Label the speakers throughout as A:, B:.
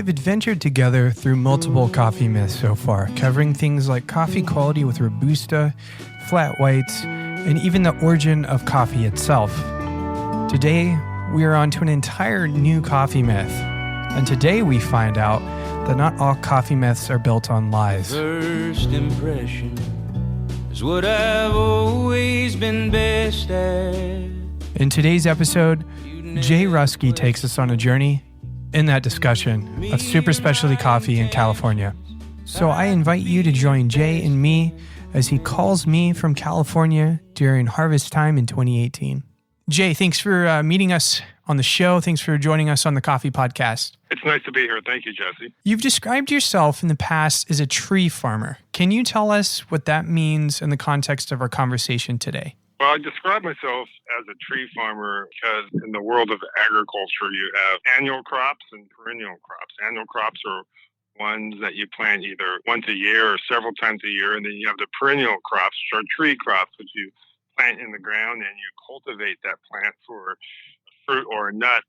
A: have adventured together through multiple coffee myths so far, covering things like coffee quality with Robusta, flat whites, and even the origin of coffee itself. Today, we are on to an entire new coffee myth. And today we find out that not all coffee myths are built on lies.
B: First impression is what I've always been best at.
A: In today's episode, Jay Ruski takes us on a journey in that discussion of super specialty coffee in California. So I invite you to join Jay and me as he calls me from California during harvest time in 2018. Jay, thanks for meeting us on the show. Thanks for joining us on the Coffee Podcast.
C: It's nice to be here. Thank you, Jesse.
A: You've described yourself in the past as a tree farmer. Can you tell us what that means in the context of our conversation today?
C: Well, I describe myself as a tree farmer because in the world of agriculture, you have annual crops and perennial crops. Annual crops are ones that you plant either once a year or several times a year. And then you have the perennial crops, which are tree crops, which you plant in the ground and you cultivate that plant for a fruit or a nut.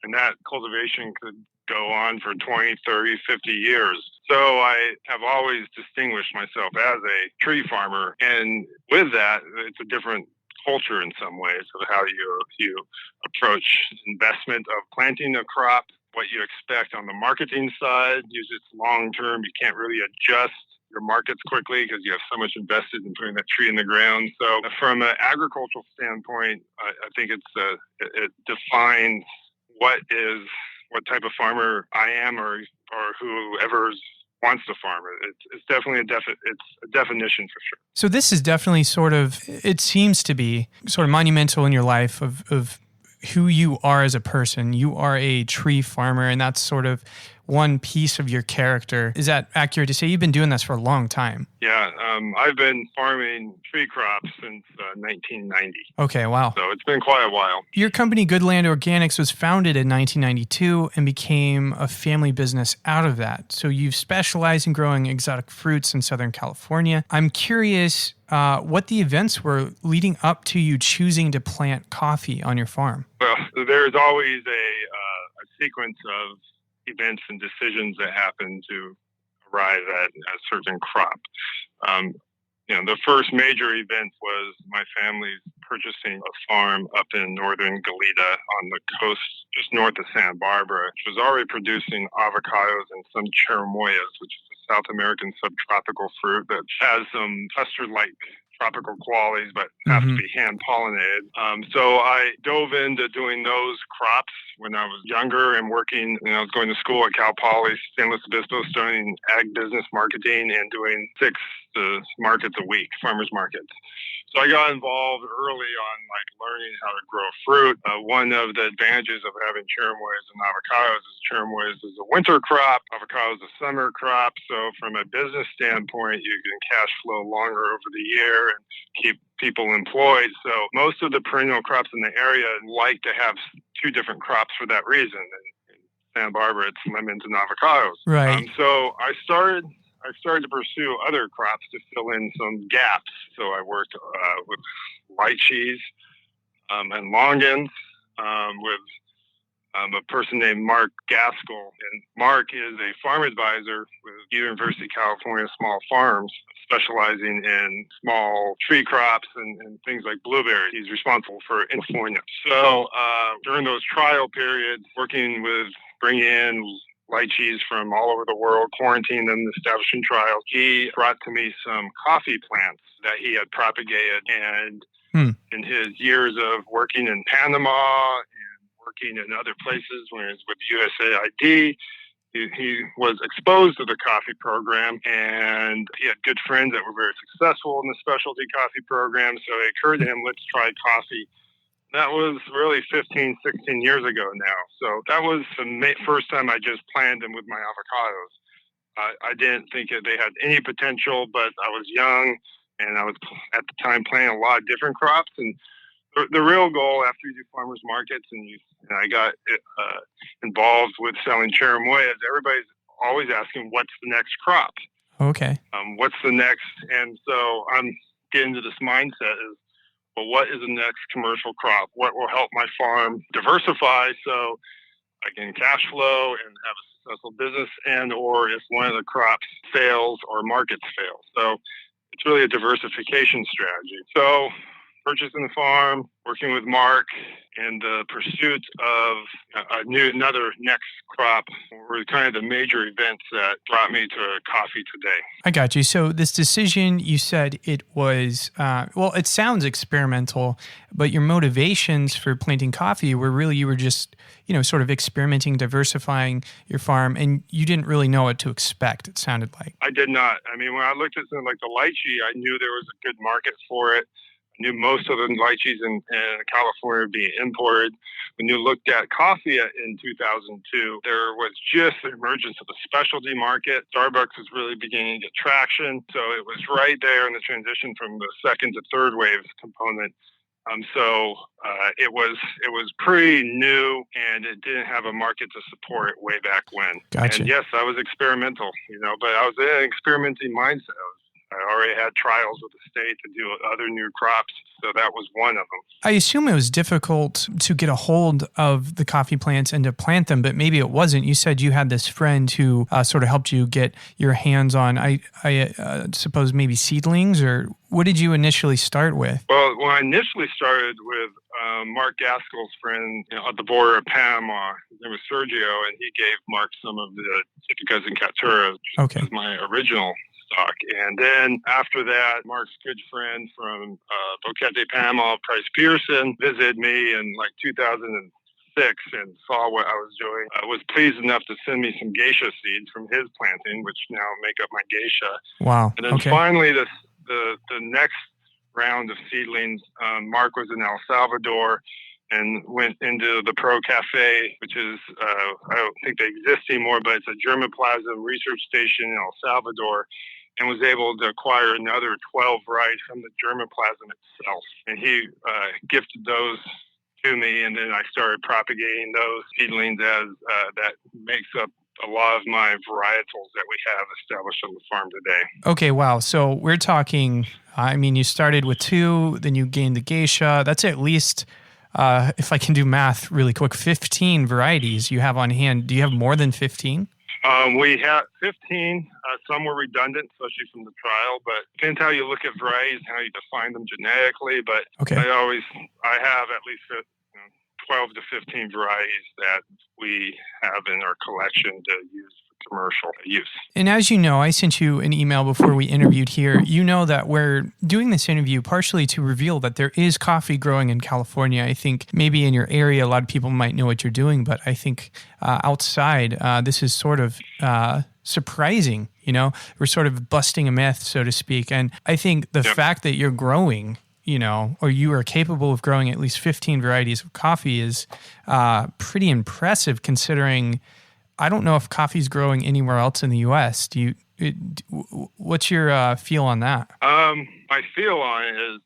C: And that cultivation could go on for 20, 30, 50 years. So I have always distinguished myself as a tree farmer. And with that, it's a different culture in some ways of how you approach investment of planting a crop, what you expect on the marketing side. Usually it's long-term. You can't really adjust your markets quickly because you have so much invested in putting that tree in the ground. So from an agricultural standpoint, I think it defines what type of farmer I am or whoever wants to farm it. It's definitely it's a definition for sure.
A: So this is definitely it seems to be sort of monumental in your life of who you are as a person. You are a tree farmer, and that's sort of one piece of your character. Is that accurate to say? You've been doing this for a long time.
C: Yeah, I've been farming tree crops since 1990.
A: Okay, wow.
C: So it's been quite a while.
A: Your company, Goodland Organics, was founded in 1992 and became a family business out of that. So you've specialized in growing exotic fruits in Southern California. I'm curious what the events were leading up to you choosing to plant coffee on your farm.
C: Well, there's always a sequence of events and decisions that happen to arrive at a certain crop. The first major event was my family's purchasing a farm up in northern Goleta on the coast, just north of Santa Barbara, which was already producing avocados and some cherimoyas, which is a South American subtropical fruit that has some custard-like tropical qualities, but have to be hand-pollinated. So I dove into doing those crops when I was younger and working. I was going to school at Cal Poly, San Luis Obispo, studying ag business marketing and doing 6 markets a week, farmers markets. So I got involved early on, learning how to grow fruit. One of the advantages of having cherimoyas and avocados is cherimoyas is a winter crop, avocados a summer crop. So from a business standpoint, you can cash flow longer over the year and keep people employed. So most of the perennial crops in the area like to have 2 different crops for that reason. And in Santa Barbara, it's lemons and avocados.
A: Right.
C: So I started to pursue other crops to fill in some gaps. So I worked with lychees and longans with a person named Mark Gaskell. And Mark is a farm advisor with University of California Small Farms, specializing in small tree crops and things like blueberries. He's responsible for California. So during those trial periods, bringing in lychees from all over the world, quarantining them, establishing trials, he brought to me some coffee plants that he had propagated. And in his years of working in Panama and working in other places when he was with USAID, he was exposed to the coffee program, and he had good friends that were very successful in the specialty coffee program. So it occurred to him, let's try coffee. That was really 15, 16 years ago now. So that was the first time I just planted them with my avocados. I didn't think they had any potential, but I was young, and I was at the time planting a lot of different crops. And the real goal after you do farmers markets and I got involved with selling cherimoyas, everybody's always asking, what's the next crop?
A: Okay.
C: What's the next? And so I'm getting to this mindset is, well, what is the next commercial crop? What will help my farm diversify? So I can cash flow and have a successful business, and or if one of the crops fails or markets fail. So it's really a diversification strategy. So purchasing the farm, working with Mark, and the pursuit of another next crop were kind of the major events that brought me to coffee today.
A: I got you. So this decision, you said it was, well, it sounds experimental, but your motivations for planting coffee were really, you were just, sort of experimenting, diversifying your farm, and you didn't really know what to expect, it sounded like.
C: I did not. I mean, when I looked at something like the lychee, I knew there was a good market for it. Knew most of the lychees in California being imported. When you looked at coffee in 2002, there was just the emergence of the specialty market. Starbucks was really beginning to get traction. So it was right there in the transition from the second to third wave component. So it was pretty new, and it didn't have a market to support it way back when.
A: Gotcha.
C: And yes, I was experimental, but I was in an experimenting mindset. I already had trials with the state to do other new crops, so that was one of them.
A: I assume it was difficult to get a hold of the coffee plants and to plant them, but maybe it wasn't. You said you had this friend who sort of helped you get your hands on, I suppose, maybe seedlings, or what did you initially start with?
C: Well, when I initially started with Mark Gaskell's friend at the border of Panama, his name was Sergio, and he gave Mark some of the Typicas and Caturas as my original stock. And then after that, Mark's good friend from Boquete, Panama, Price Pearson, visited me in like 2006 and saw what I was doing. I was pleased enough to send me some geisha seeds from his planting, which now make up my geisha.
A: Wow.
C: And then finally, the next round of seedlings, Mark was in El Salvador and went into the Pro Cafe, which is, I don't think they exist anymore, but it's a germplasm research station in El Salvador, and was able to acquire another 12 varieties from the germplasm itself. And he gifted those to me, and then I started propagating those seedlings as that makes up a lot of my varietals that we have established on the farm today.
A: Okay, wow. So we're talking, you started with 2, then you gained the geisha. That's at least, if I can do math really quick, 15 varieties you have on hand. Do you have more than 15?
C: We had 15. Some were redundant, especially from the trial, but it depends how you look at varieties and how you define them genetically. But
A: okay.
C: I have at least 12 to 15 varieties that we have in our collection to use for commercial use.
A: And as you know, I sent you an email before we interviewed here. You know that we're doing this interview partially to reveal that there is coffee growing in California. I think maybe in your area, a lot of people might know what you're doing, but I think outside, this is sort of surprising. We're sort of busting a myth, so to speak. And I think the fact that you're growing, or you are capable of growing at least 15 varieties of coffee is pretty impressive, considering I don't know if coffee's growing anywhere else in the U.S. What's your feel on that?
C: My feel on it is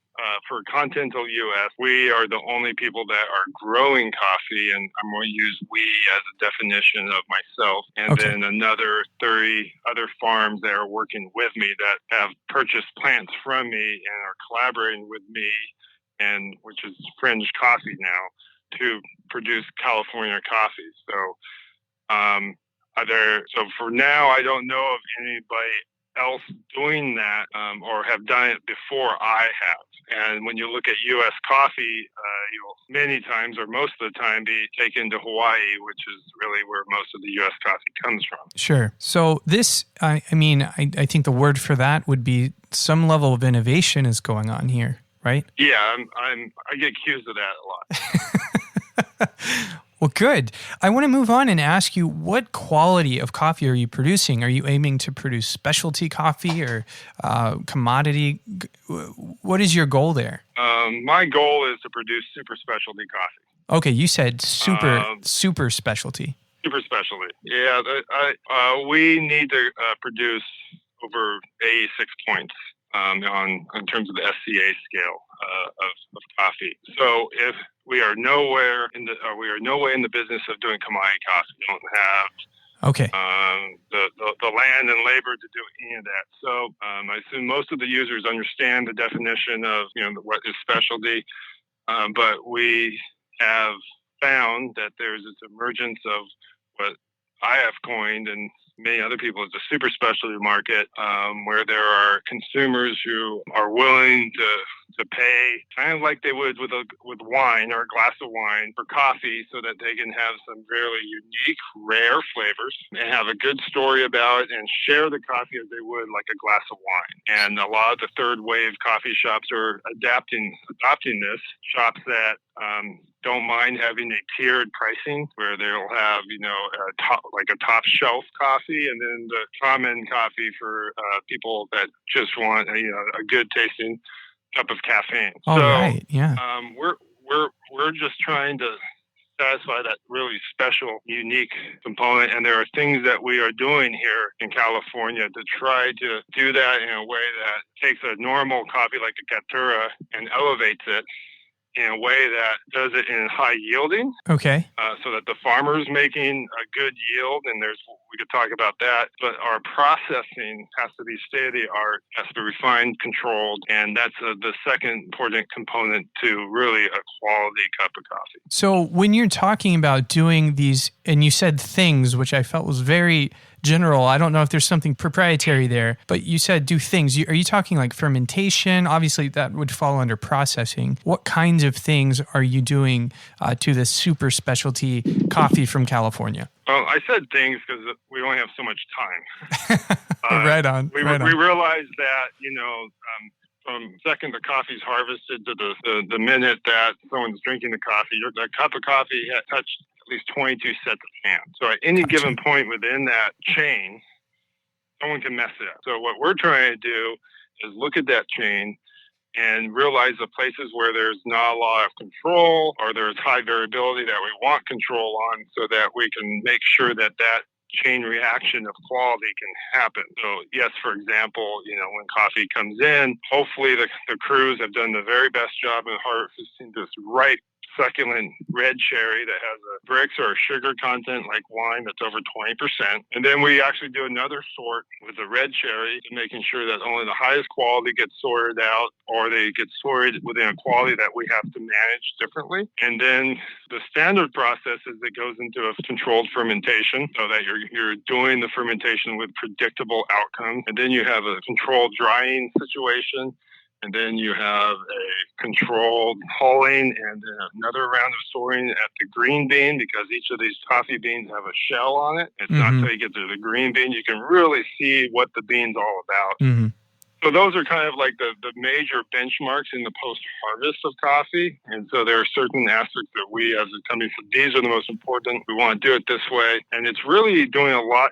C: for continental U.S., we are the only people that are growing coffee, and I'm going to use we as a definition of myself, and then another 30 other farms that are working with me that have purchased plants from me and are collaborating with me, and which is Fringe Coffee now, to produce California coffee. So for now, I don't know of anybody else doing that or have done it before I have. And when you look at U.S. coffee, you'll many times or most of the time be taken to Hawaii, which is really where most of the U.S. coffee comes from.
A: Sure. So this, I think the word for that would be some level of innovation is going on here, right?
C: Yeah, I get accused of that a lot.
A: Well, good. I want to move on and ask you, what quality of coffee are you producing? Are you aiming to produce specialty coffee or commodity? What is your goal there?
C: My goal is to produce super specialty coffee.
A: Okay, you said super specialty.
C: Super specialty. Yeah, we need to produce over 86 points in terms of the SCA scale of coffee. So if we are nowhere in the business of doing commodity coffee. We don't have the land and labor to do any of that. So I assume most of the users understand the definition of what is specialty, but we have found that there's this emergence of what I have coined and many other people is a super specialty market, where there are consumers who are willing to pay kind of like they would with wine or a glass of wine for coffee, so that they can have some really unique, rare flavors and have a good story about it and share the coffee as they would like a glass of wine. And a lot of the third wave coffee shops are adopting this. Shops that don't mind having a tiered pricing where they'll have, a top shelf coffee and then the common coffee for people that just want a good tasting cup of caffeine.
A: Right. Yeah.
C: We're just trying to satisfy that really special, unique component. And there are things that we are doing here in California to try to do that in a way that takes a normal coffee like a Caturra and elevates it in a way that does it in high yielding.
A: Okay.
C: So that the farmer's making a good yield, and we could talk about that, but our processing has to be state-of-the-art, has to be refined, controlled, and that's the second important component to really a quality cup of coffee.
A: So when you're talking about doing these, and you said things, which I felt was very general. I don't know if there's something proprietary there, but you said do things. Are you talking like fermentation? Obviously, that would fall under processing. What kinds of things are you doing to this super specialty coffee from California?
C: Well, I said things because we only have so much time.
A: Right on.
C: We realized that, from the second the coffee's harvested to the minute that someone's drinking the coffee, that cup of coffee had touched at least 22 sets of hands. So at any given point within that chain, someone can mess it up. So what we're trying to do is look at that chain and realize the places where there's not a lot of control or there's high variability that we want control on, so that we can make sure that chain reaction of quality can happen. So yes, for example, when coffee comes in, hopefully the crews have done the very best job in harvesting this ripe, succulent red cherry that has a brix or a sugar content like wine that's over 20%. And then we actually do another sort with the red cherry, making sure that only the highest quality gets sorted out, or they get sorted within a quality that we have to manage differently. And then the standard process is it goes into a controlled fermentation, so that you're doing the fermentation with predictable outcomes. And then you have a controlled drying situation. And then you have a controlled hulling and another round of sorting at the green bean, because each of these coffee beans have a shell on it. It's not until you get to the green bean you can really see what the bean's all about.
A: Mm-hmm.
C: So those are kind of like the major benchmarks in the post-harvest of coffee. And so there are certain aspects that we as a company said, these are the most important. We want to do it this way. And it's really doing a lot.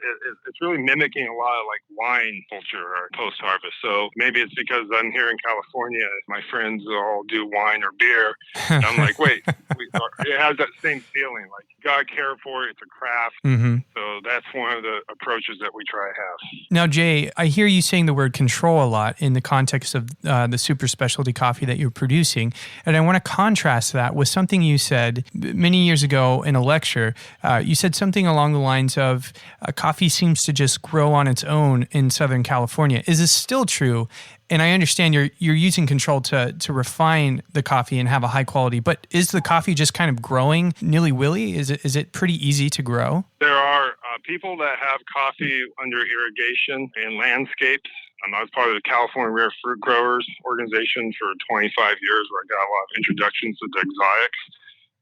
C: It's really mimicking a lot of like wine culture or post-harvest. So maybe it's because I'm here in California, my friends all do wine or beer. And I'm like, wait, it has that same feeling. Like you got to care for it. It's a craft.
A: Mm-hmm.
C: So that's one of the approaches that we try to have.
A: Now, Jay, I hear you saying the word control a lot in the context of the super specialty coffee that you're producing. And I want to contrast that with something you said many years ago in a lecture. You said something along the lines of coffee seems to just grow on its own in Southern California. Is this still true? And I understand you're using control to refine the coffee and have a high quality, but is the coffee just kind of growing nilly-willy? Is it pretty easy to grow?
C: There are people that have coffee under irrigation in landscapes. I was part of the California Rare Fruit Growers organization for 25 years, where I got a lot of introductions to the exotics.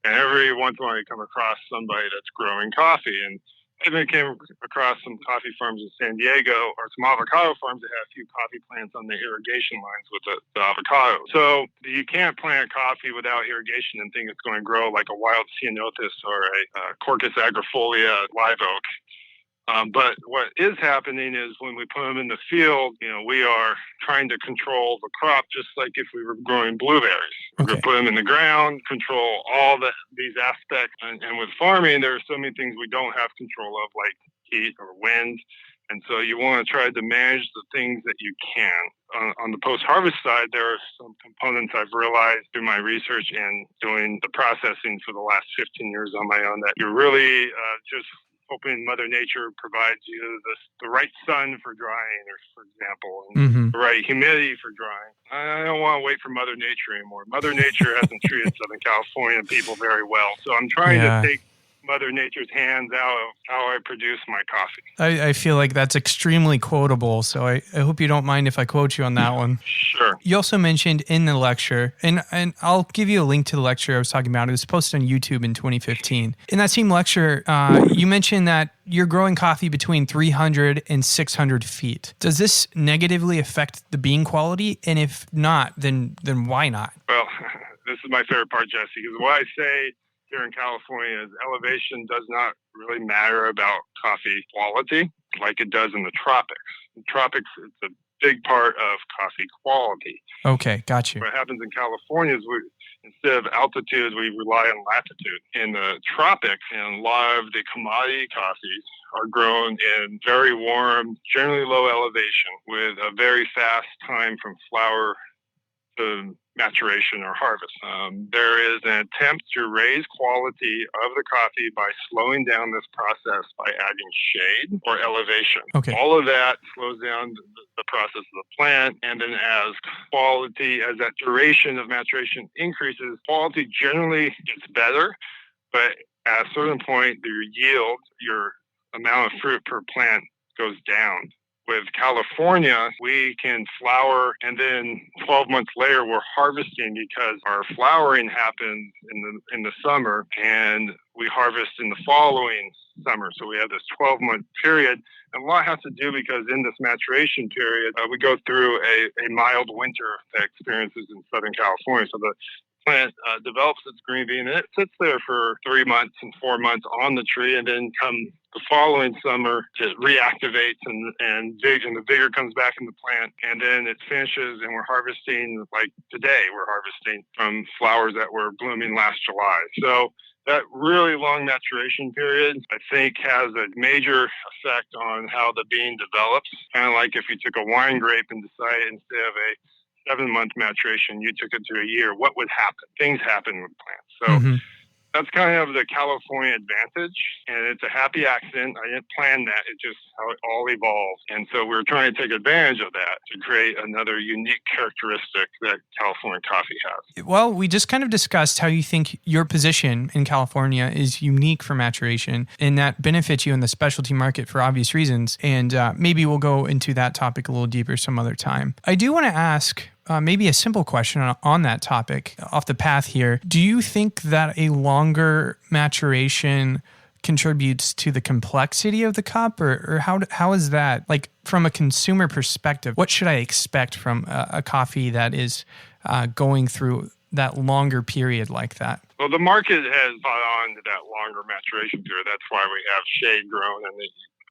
C: And every once in a while you come across somebody that's growing coffee. And I even came across some coffee farms in San Diego, or some avocado farms that have a few coffee plants on the irrigation lines with the avocado. So you can't plant coffee without irrigation and think it's going to grow like a wild ceanothus or a Corcus agrifolia live oak. But what is happening is when we put them in the field, we are trying to control the crop just like if we were growing blueberries. We're going to put them in the ground, control all these aspects. And with farming, there are so many things we don't have control of, like heat or wind. And so you want to try to manage the things that you can. On the post-harvest side, there are some components I've realized through my research and doing the processing for the last 15 years on my own that you're really just hoping Mother Nature provides you the right sun for drying, or for example, and
A: Mm-hmm.
C: the right humidity for drying. I don't want to wait for Mother Nature anymore. Mother Nature hasn't treated Southern California people very well, so I'm trying to take Mother Nature's hands out of how I produce my coffee.
A: I feel like that's extremely quotable, so I hope you don't mind if I quote you on that one.
C: Sure.
A: You also mentioned in the lecture, and I'll give you a link to the lecture I was talking about. It was posted on YouTube in 2015. In that same lecture, you mentioned that you're growing coffee between 300 and 600 feet. Does this negatively affect the bean quality? And if not, then why not?
C: Well, this is my favorite part, Jesse, because what I say here in California is elevation does not really matter about coffee quality like it does in the tropics. In the tropics, it's a big part of coffee quality.
A: Okay, got you.
C: What happens in California is instead of altitude, we rely on latitude. In the tropics, and a lot of the commodity coffees are grown in very warm, generally low elevation with a very fast time from flower to maturation or harvest. There is an attempt to raise quality of the coffee by slowing down this process by adding shade or elevation.
A: Okay.
C: All of that slows down the process of the plant, and then as that duration of maturation increases, quality generally gets better, but at a certain point, your yield, your amount of fruit per plant goes down. With California, we can flower, and then 12 months later, we're harvesting because our flowering happens in the summer, and we harvest in the following summer. So we have this 12-month period. And a lot has to do because in this maturation period, we go through a mild winter that experiences in Southern California. So the plant develops its green bean, and it sits there for 3 months and 4 months on the tree, and then come the following summer, it reactivates and the vigor comes back in the plant, and then it finishes, and we're harvesting, like today, we're harvesting from flowers that were blooming last July. So that really long maturation period, I think, has a major effect on how the bean develops. Kind of like if you took a wine grape and decided instead of a 7-month maturation, you took it to a year, what would happen? Things happen with plants. So that's kind of the California advantage, and it's a happy accident. I didn't plan that. It's just how it all evolved. And so we're trying to take advantage of that to create another unique characteristic that California coffee has.
A: Well, we just kind of discussed how you think your position in California is unique for maturation, and that benefits you in the specialty market for obvious reasons. And maybe we'll go into that topic a little deeper some other time. I do want to ask maybe a simple question on that topic off the path here. Do you think that a longer maturation contributes to the complexity of the cup, or how is that? Like, from a consumer perspective, what should I expect from a coffee that is going through that longer period like that?
C: Well, the market has caught on to that longer maturation period. That's why we have shade grown, and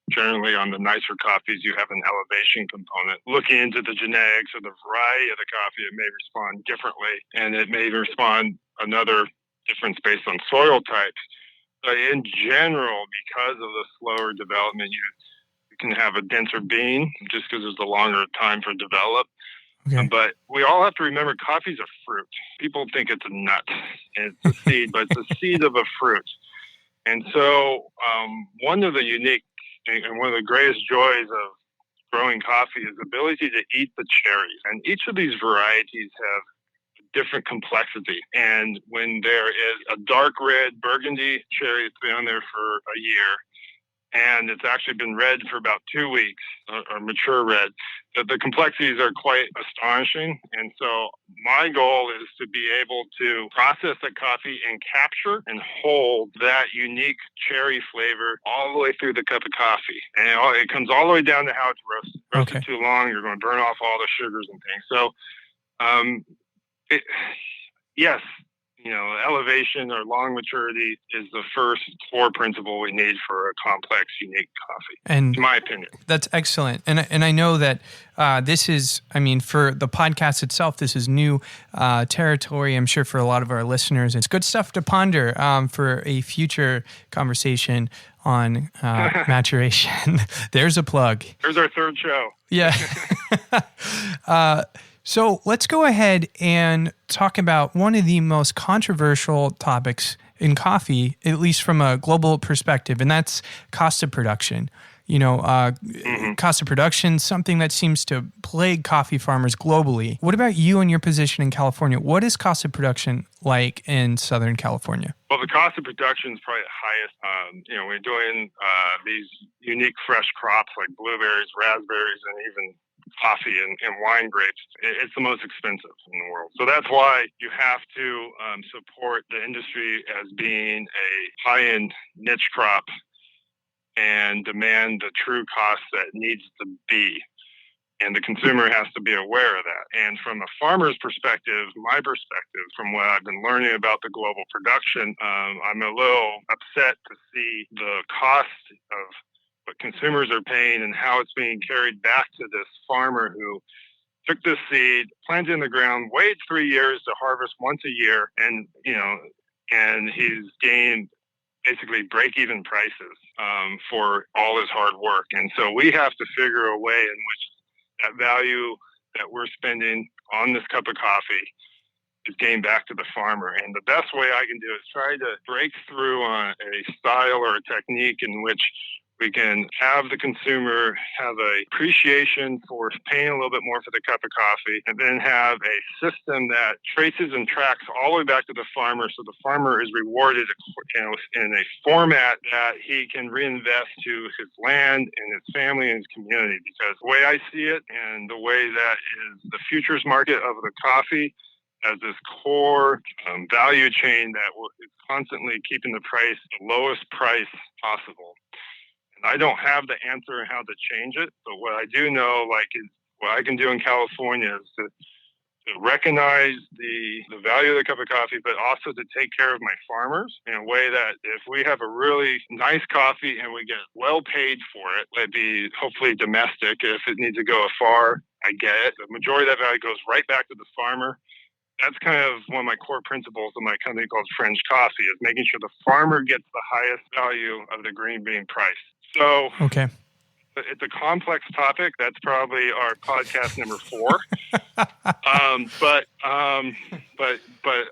C: generally on the nicer coffees, you have an elevation component. Looking into the genetics or the variety of the coffee, it may respond differently, and it may respond another difference based on soil types. But in general, because of the slower development, you can have a denser bean just because there's a longer time for develop. Okay. But we all have to remember coffee's a fruit. People think it's a nut and it's a seed, but it's a seed of a fruit. And so one of the unique and one of the greatest joys of growing coffee is the ability to eat the cherries. And each of these varieties have different complexity. And when there is a dark red Burgundy cherry that's been on there for a year, and it's actually been red for about 2 weeks, or mature red, that the complexities are quite astonishing. And so my goal is to be able to process the coffee and capture and hold that unique cherry flavor all the way through the cup of coffee. And it comes all the way down to how it's roasted. Roasted too long, you're going to burn off all the sugars and things. So, yes, elevation or long maturity is the first core principle we need for a complex, unique coffee, and in my opinion.
A: That's excellent. And I know that this is, for the podcast itself, this is new territory, I'm sure, for a lot of our listeners. It's good stuff to ponder for a future conversation on maturation. There's a plug.
C: There's our third show.
A: Yeah. So let's go ahead and talk about one of the most controversial topics in coffee, at least from a global perspective, and that's cost of production. Cost of production, something that seems to plague coffee farmers globally. What about you and your position in California? What is cost of production like in Southern California?
C: Well, the cost of production is probably the highest. We're doing these unique fresh crops like blueberries, raspberries, and even coffee and wine grapes. It's the most expensive in the world. So that's why you have to support the industry as being a high-end niche crop and demand the true cost that needs to be. And the consumer has to be aware of that. And from a farmer's perspective, my perspective, from what I've been learning about the global production, I'm a little upset to see the cost of what consumers are paying and how it's being carried back to this farmer who took this seed, planted in the ground, waited 3 years to harvest once a year, and he's gained basically break-even prices for all his hard work. And so we have to figure a way in which that value that we're spending on this cup of coffee is gained back to the farmer. And the best way I can do is try to break through on a style or a technique in which we can have the consumer have an appreciation for paying a little bit more for the cup of coffee, and then have a system that traces and tracks all the way back to the farmer, so the farmer is rewarded in a format that he can reinvest to his land and his family and his community. Because the way I see it, and the way that is the futures market of the coffee as this core value chain that is constantly keeping the price the lowest price possible. I don't have the answer on how to change it, but what I do know, is what I can do in California is to recognize the value of the cup of coffee, but also to take care of my farmers in a way that if we have a really nice coffee and we get well paid for it, it'd be hopefully domestic. If it needs to go afar, I get it. The majority of that value goes right back to the farmer. That's kind of one of my core principles of my company called French Coffee, is making sure the farmer gets the highest value of the green bean price. So
A: okay.
C: It's a complex topic. That's probably our podcast number 4. But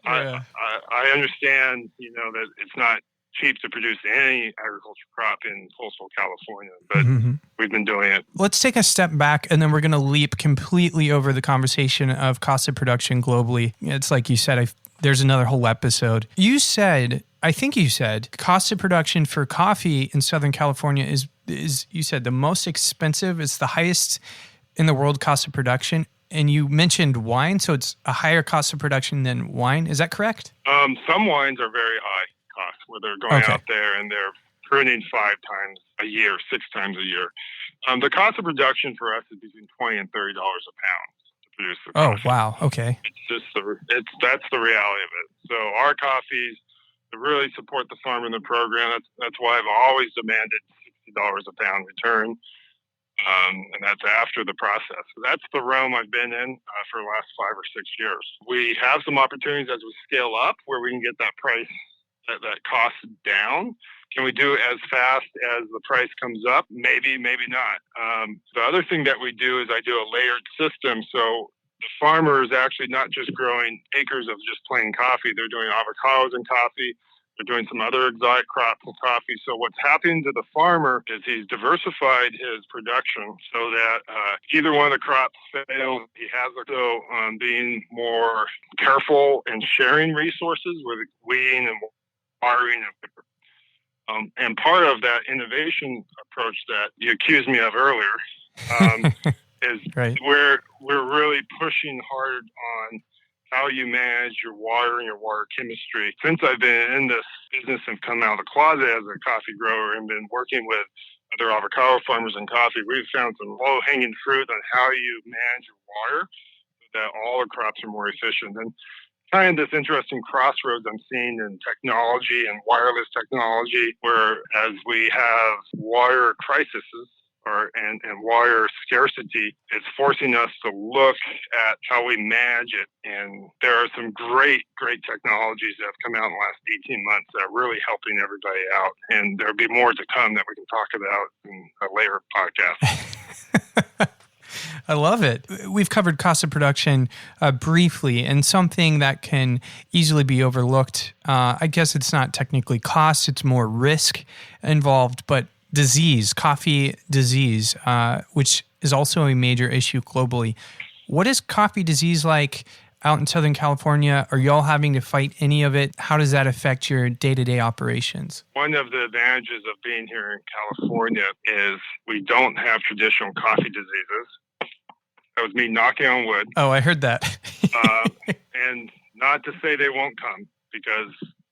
A: Yeah.
C: I understand, that it's not cheap to produce any agriculture crop in coastal California, but we've been doing it.
A: Let's take a step back, and then we're going to leap completely over the conversation of cost of production globally. It's like you said, there's another whole episode. I think you said cost of production for coffee in Southern California is you said the most expensive. It's the highest in the world cost of production. And you mentioned wine, so it's a higher cost of production than wine. Is that correct?
C: Some wines are very high cost, where they're going out there and they're pruning 5 times a year, 6 times a year. The cost of production for us is between $20 and $30 a pound to produce the coffee.
A: Oh, wow. Okay.
C: It's just that's the reality of it. So our coffees, to really support the farmer in the program, that's why I've always demanded $60 a pound return, and that's after the process. So that's the realm I've been in for the last 5 or 6 years. We have some opportunities as we scale up where we can get that price, that cost down. Can we do it as fast as the price comes up? Maybe, maybe not. The other thing that we do is I do a layered system. So the farmer is actually not just growing acres of just plain coffee. They're doing avocados and coffee. They're doing some other exotic crops and coffee. So what's happening to the farmer is he's diversified his production so that either one of the crops fails. He has also being more careful in sharing resources with weeding and watering. And part of that innovation approach that you accused me of earlier is
A: right.
C: we're really pushing hard on how you manage your water and your water chemistry. Since I've been in this business and come out of the closet as a coffee grower and been working with other avocado farmers and coffee, we've found some low-hanging fruit on how you manage your water so that all the crops are more efficient. And kind of this interesting crossroads I'm seeing in technology and wireless technology, where as we have water crises and water scarcity, it's forcing us to look at how we manage it. And there are some great technologies that have come out in the last 18 months that are really helping everybody out. And there'll be more to come that we can talk about in a later podcast.
A: I love it. We've covered cost of production briefly, and something that can easily be overlooked. I guess it's not technically cost, it's more risk involved, but coffee disease, which is also a major issue globally. What is coffee disease like out in Southern California? Are y'all having to fight any of it? How does that affect your day-to-day operations?
C: One of the advantages of being here in California is we don't have traditional coffee diseases. That was me knocking on wood.
A: Oh, I heard that.
C: And not to say they won't come,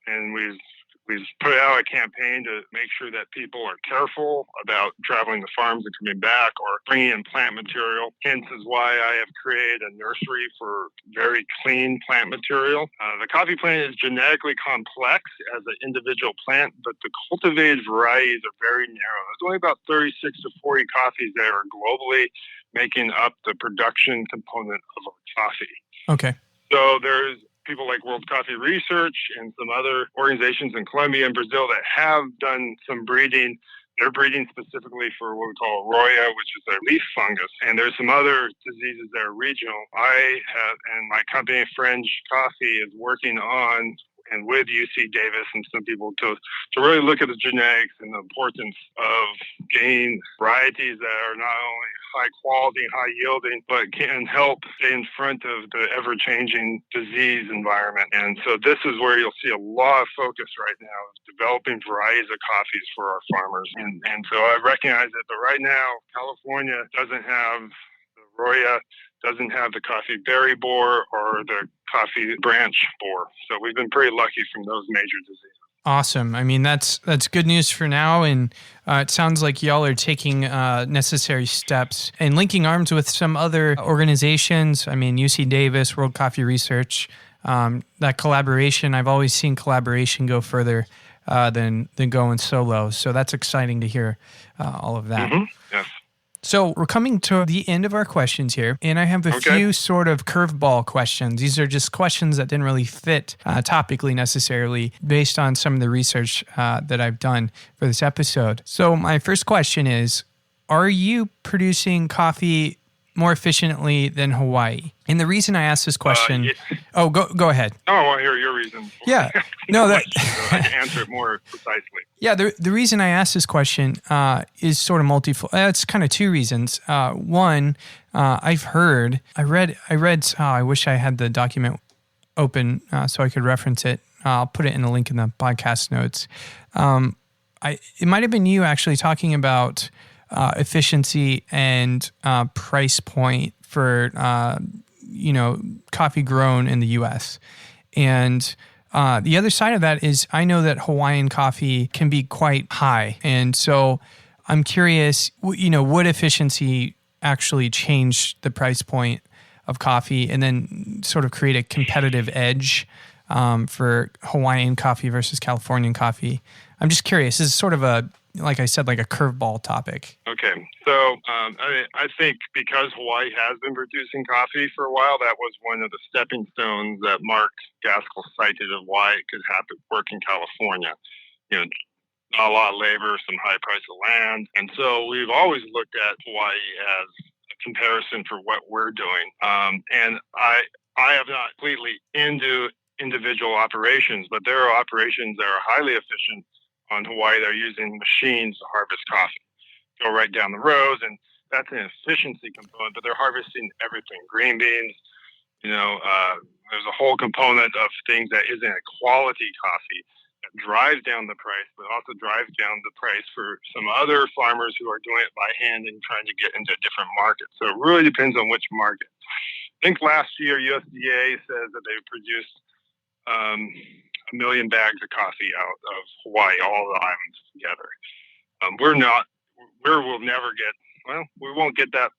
C: and we've put out a campaign to make sure that people are careful about traveling to farms and coming back or bringing in plant material. Hence is why I have created a nursery for very clean plant material. The coffee plant is genetically complex as an individual plant, but the cultivated varieties are very narrow. There's only about 36 to 40 coffees that are globally making up the production component of our coffee.
A: Okay.
C: So there's people like World Coffee Research and some other organizations in Colombia and Brazil that have done some breeding. They're breeding specifically for what we call Roya, which is a leaf fungus. And there's some other diseases that are regional. And my company, Fringe Coffee, is working on and with UC Davis and some people to really look at the genetics and the importance of getting varieties that are not only high quality and high yielding, but can help stay in front of the ever-changing disease environment. And so this is where you'll see a lot of focus right now, developing varieties of coffees for our farmers. And so I recognize that right now, California doesn't have the Roya, doesn't have the coffee berry borer or the coffee branch borer. So we've been pretty lucky from those major diseases.
A: Awesome. I mean, that's good news for now. And it sounds like y'all are taking necessary steps and linking arms with some other organizations. I mean, UC Davis, World Coffee Research, that collaboration. I've always seen collaboration go further than going solo. So that's exciting to hear all of that.
C: Mm-hmm. Yes.
A: So we're coming to the end of our questions here, and I have a few sort of curveball questions. These are just questions that didn't really fit topically necessarily based on some of the research that I've done for this episode. So my first question is, are you producing coffee more efficiently than Hawaii? And the reason I asked this question... Oh, go ahead.
C: No, I want to hear your reason.
A: Yeah. No,
C: I can answer it more precisely. Yeah,
A: the reason I asked this question is sort of multifold. It's kind of two reasons. One, I wish I had the document open so I could reference it. I'll put it in the link in the podcast notes. It might have been you actually talking about efficiency and price point for coffee grown in the U.S. And the other side of that is I know that Hawaiian coffee can be quite high. And so I'm curious, would efficiency actually change the price point of coffee and then sort of create a competitive edge for Hawaiian coffee versus Californian coffee? I'm just curious. This is sort of like I said, like a curveball topic.
C: Okay. So I think because Hawaii has been producing coffee for a while, that was one of the stepping stones that Mark Gaskell cited of why it could work in California. Not a lot of labor, some high price of land. And so we've always looked at Hawaii as a comparison for what we're doing. And I have not completely into individual operations, but there are operations that are highly efficient on Hawaii. They're using machines to harvest coffee, go right down the rows, and that's an efficiency component, but they're harvesting everything. Green beans, there's a whole component of things that isn't a quality coffee that drives down the price, but also drives down the price for some other farmers who are doing it by hand and trying to get into a different market. So it really depends on which market. I think last year USDA says that they produced 1 million bags of coffee out of Hawaii, all the islands together. We won't get that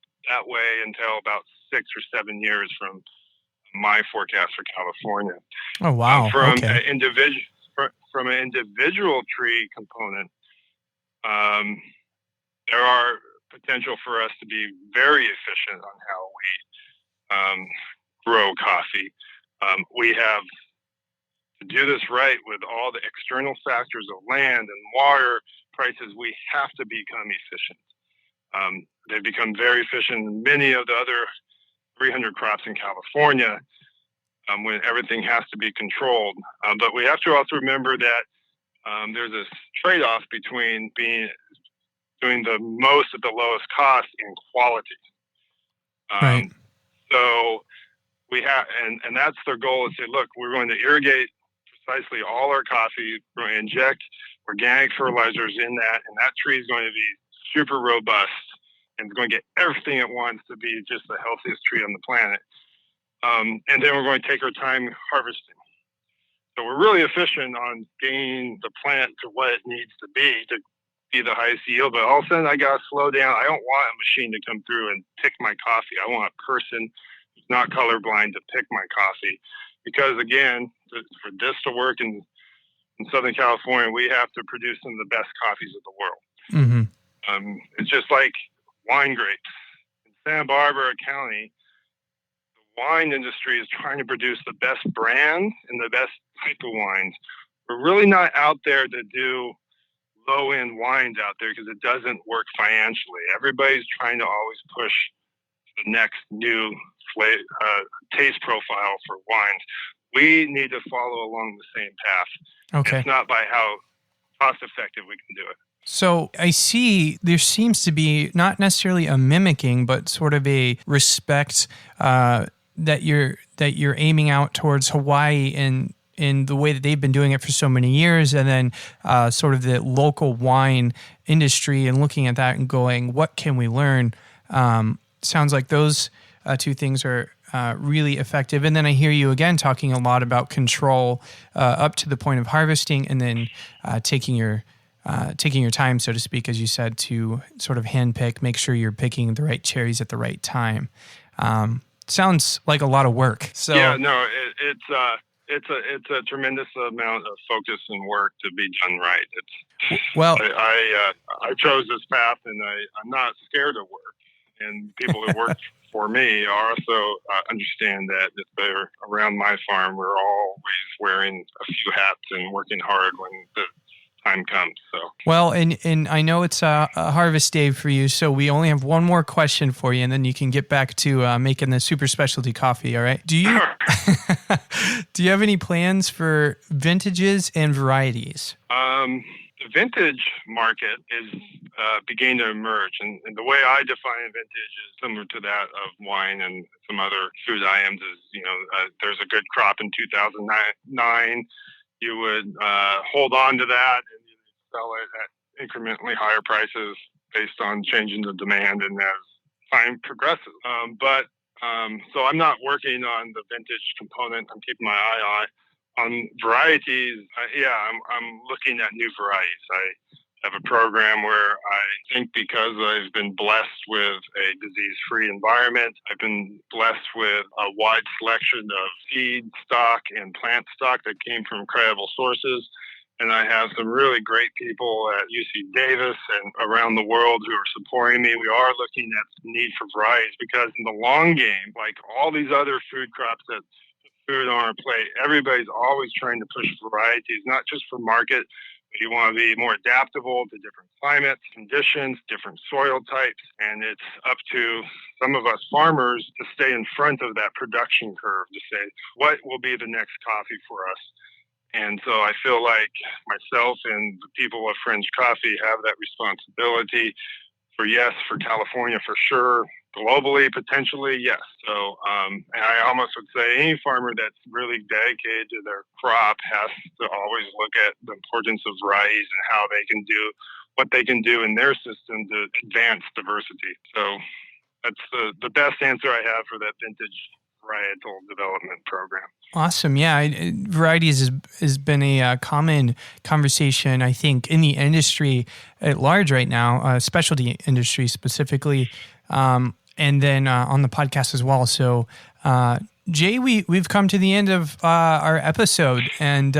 C: way until about 6 or 7 years from my forecast for California.
A: Oh, wow.
C: From an individual tree component, there are potential for us to be very efficient on how we grow coffee. We have to do this right with all the external factors of land and water prices. We have to become efficient. They've become very efficient in many of the other 300 crops in California when everything has to be controlled. But we have to also remember that there's this trade-off between doing the most at the lowest cost and quality.
A: Right.
C: So we have, and that's their goal, is say, look, we're going to irrigate precisely all our coffee. We're going to inject organic fertilizers in that, and that tree is going to be super robust and it's going to get everything it wants to be just the healthiest tree on the planet. And then we're going to take our time harvesting. So we're really efficient on getting the plant to what it needs to be the highest yield. But all of a sudden, I got to slow down. I don't want a machine to come through and pick my coffee. I want a person who's not colorblind to pick my coffee. Because again, for this to work in Southern California, we have to produce some of the best coffees of the world.
A: Mm-hmm.
C: It's just like wine grapes. In Santa Barbara County, the wine industry is trying to produce the best brands and the best type of wines. We're really not out there to do low-end wines out there because it doesn't work financially. Everybody's trying to always push the next new taste profile for wines. We need to follow along the same path.
A: Okay.
C: It's not by how cost-effective we can do it.
A: So I see there seems to be not necessarily a mimicking, but sort of a respect that you're aiming out towards Hawaii in the way that they've been doing it for so many years, and then sort of the local wine industry and looking at that and going, what can we learn? Sounds like those two things are really effective. And then I hear you again talking a lot about control up to the point of harvesting, and then taking your time, so to speak, as you said, to sort of handpick, make sure you're picking the right cherries at the right time. Sounds like a lot of work. So
C: yeah, no, it's a tremendous amount of focus and work to be done right. I chose this path, and I'm not scared of work. And people who work for me also understand that if they're around my farm, we're always wearing a few hats and working hard when the time comes. So
A: well, and I know it's a harvest day for you, so we only have one more question for you, and then you can get back to making the super specialty coffee. All right? Do you have any plans for vintages and varieties?
C: The vintage market is beginning to emerge, and the way I define vintage is similar to that of wine and some other food items. Is there's a good crop in 2009. You would hold on to that and you sell it at incrementally higher prices based on changing the demand and as time progresses. So I'm not working on the vintage component. I'm keeping my eye on varieties. I'm looking at new varieties. I have a program where I think, because I've been blessed with a disease-free environment, I've been blessed with a wide selection of seed stock and plant stock that came from credible sources. And I have some really great people at UC Davis and around the world who are supporting me. We are looking at the need for varieties, because in the long game, like all these other food crops that food on our plate, everybody's always trying to push varieties, not just for market. You want to be more adaptable to different climates, conditions, different soil types, and it's up to some of us farmers to stay in front of that production curve to say, what will be the next coffee for us? And so I feel like myself and the people of Fringe Coffee have that responsibility for California for sure. Globally, potentially, yes. So, and I almost would say any farmer that's really dedicated to their crop has to always look at the importance of varieties and how they can do what they can do in their system to advance diversity. So that's the best answer I have for that vintage varietal development program.
A: Awesome. Yeah. Varieties has been a common conversation, I think, in the industry at large right now, specialty industry specifically. And then on the podcast as well. So Jay, we've come to the end of our episode, and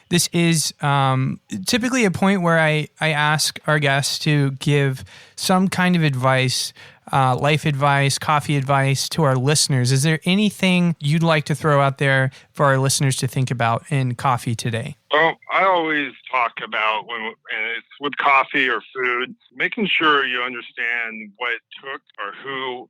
A: this is typically a point where I ask our guests to give some kind of advice, life advice, coffee advice to our listeners. Is there anything you'd like to throw out there for our listeners to think about in coffee today?
C: Well, I always talk about and it's with coffee or food, making sure you understand what it took or who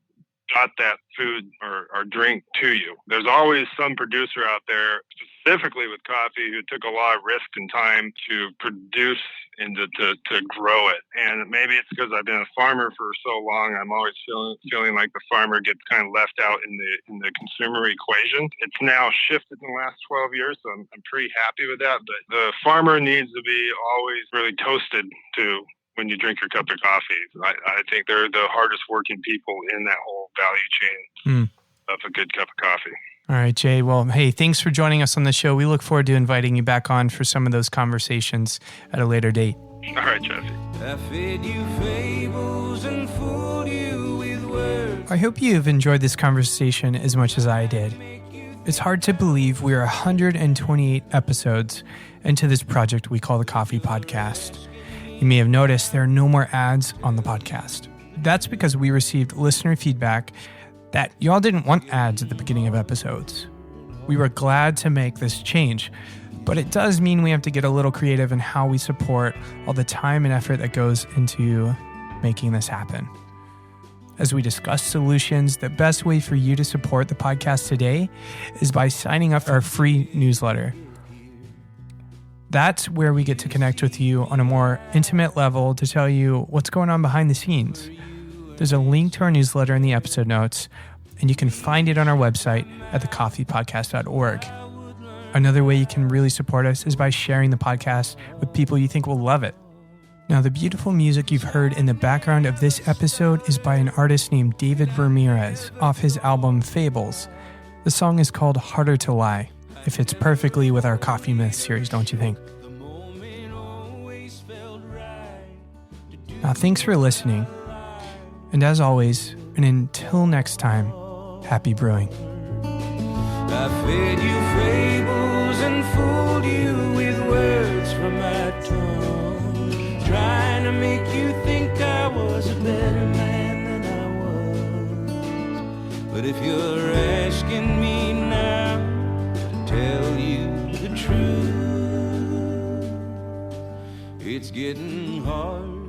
C: got that food or drink to you. There's always some producer out there, specifically with coffee, who took a lot of risk and time to produce and to grow it. And maybe it's because I've been a farmer for so long, I'm always feeling like the farmer gets kind of left out in the consumer equation. It's now shifted in the last 12 years, so I'm pretty happy with that. But the farmer needs to be always really toasted to when you drink your cup of coffee. I think they're the hardest working people in that whole value chain of a good cup of coffee.
A: All right, Jay. Well, hey, thanks for joining us on the show. We look forward to inviting you back on for some of those conversations at a later date.
C: All right, Jesse.
B: I fed you fables and fooled you with words.
A: I hope you've enjoyed this conversation as much as I did. It's hard to believe we are 128 episodes into this project we call the Coffee Podcast. You may have noticed there are no more ads on the podcast. That's because we received listener feedback that y'all didn't want ads at the beginning of episodes. We were glad to make this change, but it does mean we have to get a little creative in how we support all the time and effort that goes into making this happen. As we discuss solutions, the best way for you to support the podcast today is by signing up for our free newsletter. That's where we get to connect with you on a more intimate level to tell you what's going on behind the scenes. There's a link to our newsletter in the episode notes, and you can find it on our website at thecoffeepodcast.org. Another way you can really support us is by sharing the podcast with people you think will love it. Now, the beautiful music you've heard in the background of this episode is by an artist named David Ramirez off his album Fables. The song is called Harder to Lie. It fits perfectly with our Coffee Myth series, don't you think? Now, thanks for listening. And as always, and until next time, happy brewing.
B: I fed you fables and fooled you with words from my tongue, trying to make you think I was a better man than I was. But if you're asking me now to tell you the truth, it's getting hard